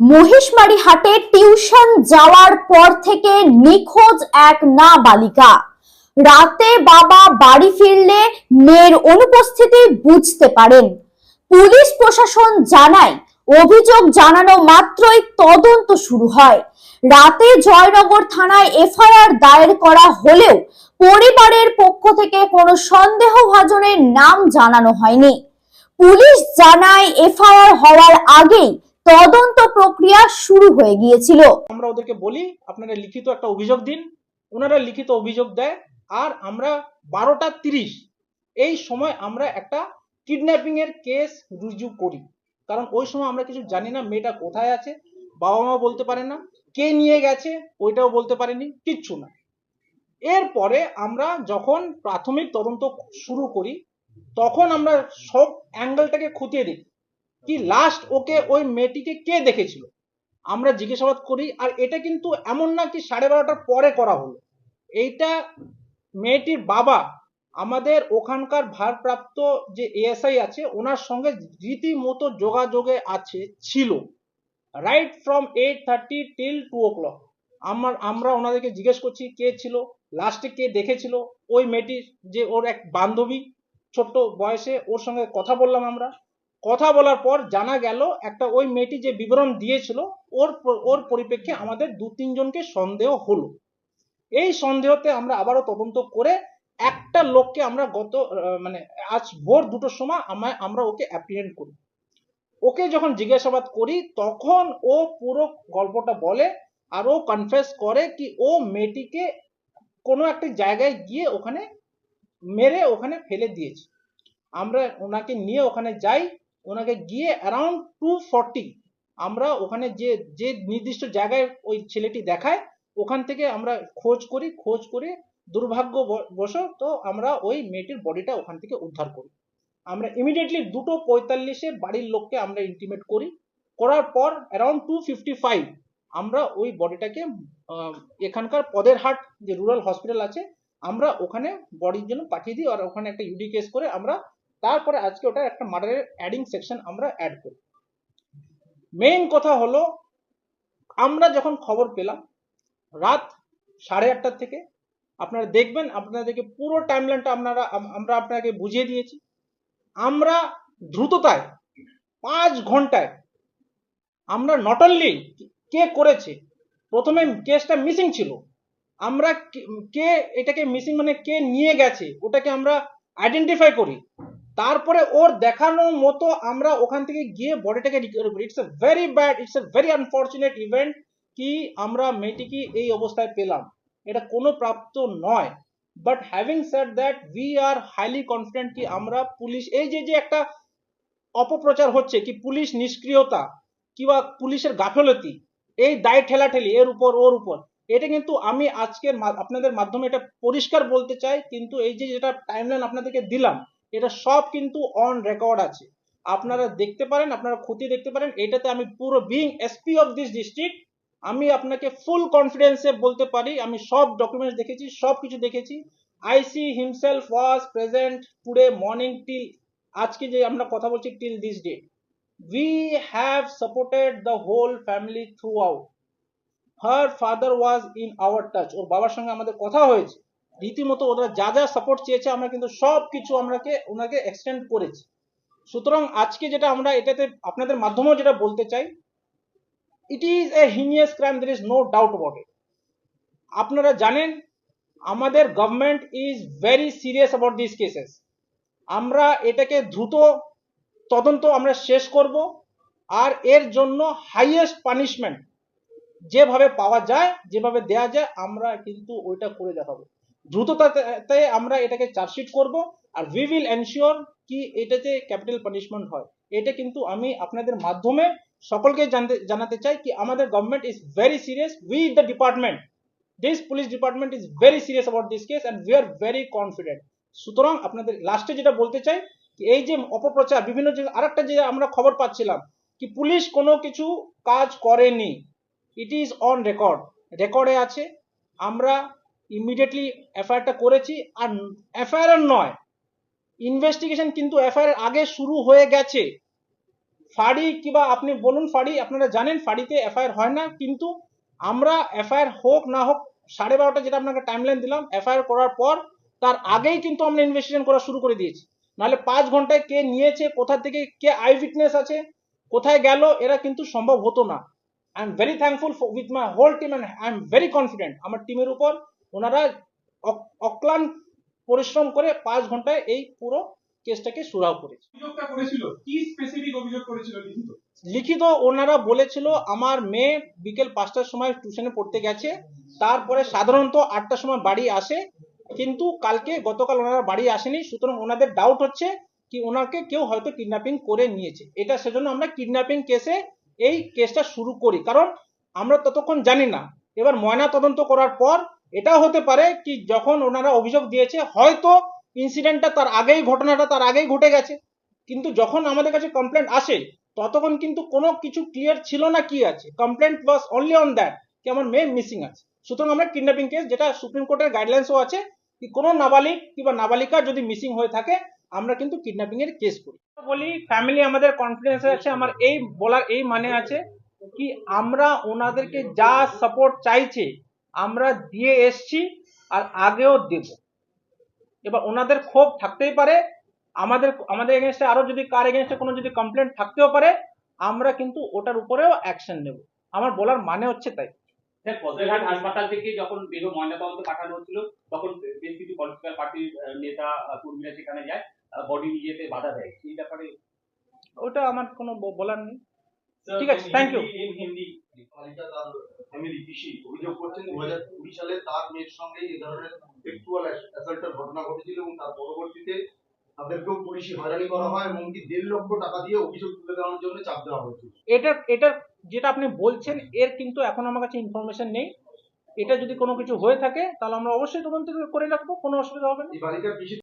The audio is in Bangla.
মহিষমারি হাটে টিউশন যাওয়ার পর থেকে নিখোঁজ এক নাবালিকা। রাতে বাবা বাড়ি ফিরলে মেয়ের অনুপস্থিতি বুঝতে পারেন। পুলিশ প্রশাসন জানায়, অভিযোগ জানানো মাত্রই তদন্ত শুরু হয়। রাতে জয়নগর থানায় এফআইআর দায়ের করা হলেও পরিবারের পক্ষ থেকে কোনো সন্দেহভাজনের নাম জানানো হয়নি। পুলিশ জানায়, এফআইআর হওয়ার আগেই তদন্ত প্রক্রিয়া শুরু হয়ে গিয়েছিল। আমরা ওদেরকে বলি আপনারা লিখিত একটা অভিযোগ দিন, ওনারা লিখিত অভিযোগ দেয়। আর আমরা 12টা 30 এই সময় আমরা একটা কিডন্যাপিং এর কেস রুজু করি, কারণ ওই সময় আমরা কিছু জানি না, মেয়েটা কোথায় আছে, বাবা মা বলতে পারে না, কে নিয়ে গেছে ওইটাও বলতে পারেনি, কিচ্ছু না। এরপরে আমরা যখন প্রাথমিক তদন্ত শুরু করি তখন আমরা সব অ্যাঙ্গেলটাকে খুঁটিয়ে দিই কি লাস্ট ওকে ওই মেয়েটিকে কে দেখেছিল আমরা জিজ্ঞাসাবাদ করি। আর এটা কিন্তু এমন না কি 12:30টার পরে করা হলো, এইটা মেয়েটির বাবা আমাদের ওখানকার ভারপ্রাপ্ত যে এএসআই আছে ওনার সঙ্গে রীতিমতো যোগাযোগে ছিল রাইট ফ্রম 8:30 till 2 o'clock। আমরা ওনাদেরকে জিজ্ঞেস করছি কে ছিল, লাস্টে কে দেখেছিল। ওই মেয়েটির যে ওর এক বান্ধবী ছোট্ট বয়সে, ওর সঙ্গে কথা বললাম আমরা। কথা বলার পর জানা গেল একটা ওই মেয়েটি যে বিবরণ দিয়েছিল ওর ওর পরিপ্রেক্ষে আমাদের 2-3 জনকে সন্দেহ হলো। এই সন্দেহতে আমরা আবারও তদন্ত করে একটা লোককে আমরা মানে আজ ভোর 2টোর সময় আমরা ওকে অ্যাপ্রিহেন্ড করি। ওকে যখন জিজ্ঞাসাবাদ করি তখন ও পুরো গল্পটা বলে আর ও কনফেস করে কি ও মেয়েটিকে কোনো একটা জায়গায় গিয়ে ওখানে মেরে ওখানে ফেলে দিয়েছে। আমরা ওনাকে নিয়ে ওখানে যাই, ওনাকে গিয়ে অ্যারাউন্ড 2:40 আমরা ওখানে যে যে নির্দিষ্ট জায়গায় ওই ছেলেটি দেখায় ওখান থেকে আমরা খোঁজ করে দুর্ভাগ্যবশত আমরা ওই মেয়েটির বডিটা ওখান থেকে উদ্ধার করি। আমরা ইমিডিয়েটলি 2:45 বাড়ির লোককে আমরা ইন্টিমেট করি। করার পর অ্যারাউন্ড 2:55 আমরা ওই বডিটাকে এখানকার পদেরহাট যে রুরাল হসপিটাল আছে আমরা ওখানে বডির জন্য পাঠিয়ে দিই। আর ওখানে একটা ইউডি কেস করে আমরা তারপরে আজকে ওটা একটা মার্ডারের অ্যাডিং সেকশন আমরা অ্যাড করি। মেইন কথা হলো আমরা যখন খবর পেলাম রাত 8:30 থেকে, আপনারা দেখবেন আপনাদেরকে পুরো টাইমলাইনটা আমরা আপনাকে বুঝিয়ে দিয়েছি। আমরা দ্রুততায় 5 ঘন্টায় আমরা নট অনলি কে করেছে, প্রথমে কেসটা মিসিং ছিল, আমরা কে এটাকে মিসিং মানে কে নিয়ে গেছে ওটাকে আমরা আইডেন্টিফাই করি। তারপরে ওর দেখানো মতো আমরা ওখান থেকে গিয়ে বডিটাকে রিকভার করি। It's a very bad, it's a very unfortunate event কি আমরা মেয়েটিকে এই অবস্থায় পেলাম, এটা কোনো প্রাপ্ত নয়। But having said that we are highly confident কি আমরা পুলিশ এই যে একটা অপপ্রচার হচ্ছে কি পুলিশ নিষ্ক্রিয়তা কিংবা পুলিশের গাফলতি, এই দায় ঠেলাঠেলি এর উপর ওর উপর, এটা কিন্তু আমি আজকের আপনাদের মাধ্যমে এটা পরিষ্কার বলতে চাই। কিন্তু এই যে যেটা টাইমলাইন আপনাদেরকে দিলাম এটা সব কিন্তু অন রেকর্ড আছে, আপনারা দেখতে পারেন, আপনারা খতিয়ে দেখতে পারেন। এটাতে আমি পুরো being SP of this district আমি আপনাকে ফুল কনফিডেন্সে বলতে পারি আমি সব ডকুমেন্টস দেখেছি, সব কিছু দেখেছি। IC himself was present today morning till আজকে যে আমরা কথা বলছি till this date. We have supported the whole family throughout. Her father was in our touch. ওর বাবার সঙ্গে আমাদের কথা হয়েছে, রীতিমতো ওরা যা যা সাপোর্ট চেয়েছে আমরা কিন্তু সব কিছু ওনাকে এক্সটেন্ড করেছি। সুতরাং আজকে যেটা আমরা এটাতে আপনাদের মাধ্যমেও যেটা বলতে চাই, it is a heinous crime, there is no doubt about it. আপনারা জানেন আমাদের government is very serious about this cases. আমরা এটাকে দ্রুত তদন্ত আমরা শেষ করব আর এর জন্য হাইয়েস্ট পানিশমেন্ট যেভাবে পাওয়া যায়, যেভাবে দেয়া যায় আমরা কিন্তু ওইটা করে দেখাবো। দ্রুততাতে আমরা এটাকে চার্জশিট করব আর উই উইল এনশিওর কি এটাতে ক্যাপিটাল পানিশমেন্ট হয়। এটা কিন্তু আমি আপনাদের মাধ্যমে সকলকে জানাতে চাই কি আমাদের government is very serious with the department, this police department is very serious about this case and we are very confident. সুতরাং আপনাদের লাস্টে যেটা বলতে চাই এই যে অপপ্রচার বিভিন্ন যে আরেকটা যে আমরা খবর পাচ্ছিলাম কি পুলিশ কোনো কিছু কাজ করেনি, ইট ইজ অন রেকর্ড, রেকর্ডে আছে। আমরা ইমিডিয়েটলি এফআইআরটা করেছি আর এফআইআর নয় ইনভেস্টিগেশন কিন্তু এফআইআর আগে শুরু হয়ে গেছে। ফাঁড়ি কিংবা আপনি বলুন ফাঁড়ি, আপনারা জানেন ফাঁড়িতে এফআইআর হয় না, কিন্তু আমরা এফআইআর হোক না হোক 12:30 যেটা আপনাকে টাইমলাইন দিলাম, এফআইআর করার পর তার আগেই কিন্তু আমরা ইনভেস্টিগেশন করা শুরু করে দিয়েছি। নাহলে 5 ঘন্টায় কে নিয়েছে, কোথা থেকে, কে আই উইটনেস আছে, কোথায় গেল, এরা কিন্তু সম্ভব হতো না। I am very thankful with my whole team and I am very confident আমার টিমের উপর। ওনারা অক্লান্ত পরিশ্রম করে 5 ঘন্টায় এই পুরো কেসটাকে সুরাও করেছে। অভিযোগটা করেছিল কি স্পেসিফিক অভিযোগ করেছিল লিখিত? লিখিত ওনারা বলেছিল আমার মেয়ে বিকেল 5টার সময় টিউশনে পড়তে গেছে, তারপরে সাধারণত 8টার সময় বাড়ি আসে, কিন্তু গতকাল ওনারা বাড়ি আসেনি, সুতরাং ওনাদের ডাউট হচ্ছে কি ওনাকে কেউ হয়তো কিডন্যাপিং করে নিয়েছে। এটা সেজন্য আমরা কিডন্যাপিং কেসে এই কেসটা শুরু করি, কারণ আমরা ততক্ষণ জানি না। এবার ময়না তদন্ত করার পর এটাও হতে পারে কি যখন ওনারা অভিযোগ দিয়েছে হয়তো ইনসিডেন্টটা তার আগেই, ঘটনাটা তার আগেই ঘটে গেছে, কিন্তু যখন আমাদের কাছে কমপ্লেন্ট আসে ততক্ষণ কিন্তু কোনো কিছু ক্লিয়ার ছিল না কি আছে। Complaint was only on that কি আমার মেয়ে মিসিং আছে। সুতরাং আমরা কিডন্যাপিং কেস, যেটা সুপ্রিম কোর্টের গাইডলাইন্সও আছে কি কোনো নাবালিক কিংবা নাবালিকা যদি মিসিং হয়ে থাকে আমরা কিন্তু কিডন্যাপিং এর কেস করি। বলি ফ্যামিলি আমাদের কনফিডেন্সে আছে, আমার এই বলার এই মানে আছে কি আমরা ওনাদেরকে যা সাপোর্ট চাইছে আমরা দিয়ে এসছি আর আগেও দেব। এবার ওনাদের ক্ষোভ থাকতেই পারে, আমাদের এগেনস্টে আরো যদি কার এগেনস্টে কোনো যদি কমপ্লেন্ট থাকতেও পারে, আমরা কিন্তু ওটার উপরেও অ্যাকশন নেব। আমার বলার মানে হচ্ছে তাই। স্যার, ফতেরহাট হাসপাতাল থেকে যখন দেহ ময়নাতদন্ত পাঠানো হচ্ছিল তখন বেশ কিছু পলিটিক্যাল পার্টির নেতা কর্মীরা সেখানে যায়, বডি নিয়ে যেতে বাধা দেয়, সেই ব্যাপারে ওটা আমার কোনো বলার নেই। ঠিক আছে, থ্যাংক ইউ। বালিকা তার ফ্যামিলি পিসি অভিযোগ করছেন 2020 সালে তার মেয়ের সঙ্গে এই ধরনের সেক্সুয়াল অ্যাসাল্টের ঘটনা ঘটেছিল এবং তার পরবর্তীতে তাদেরকেও পুলিশি হয়রানি করা হয়, এমনকি 1.5 লক্ষ টাকা দিয়ে অভিযোগ তুলে দেওয়ার জন্য চাপ দেওয়া হয়েছিল। এটা যেটা আপনি বলছেন এর কিন্তু এখন আমার কাছে ইনফরমেশন নেই। এটা যদি কোনো কিছু হয়ে থাকে তাহলে আমরা অবশ্যই তদন্ত করে রাখবো, কোনো অসুবিধা হবে না। এই বালিকার পিসি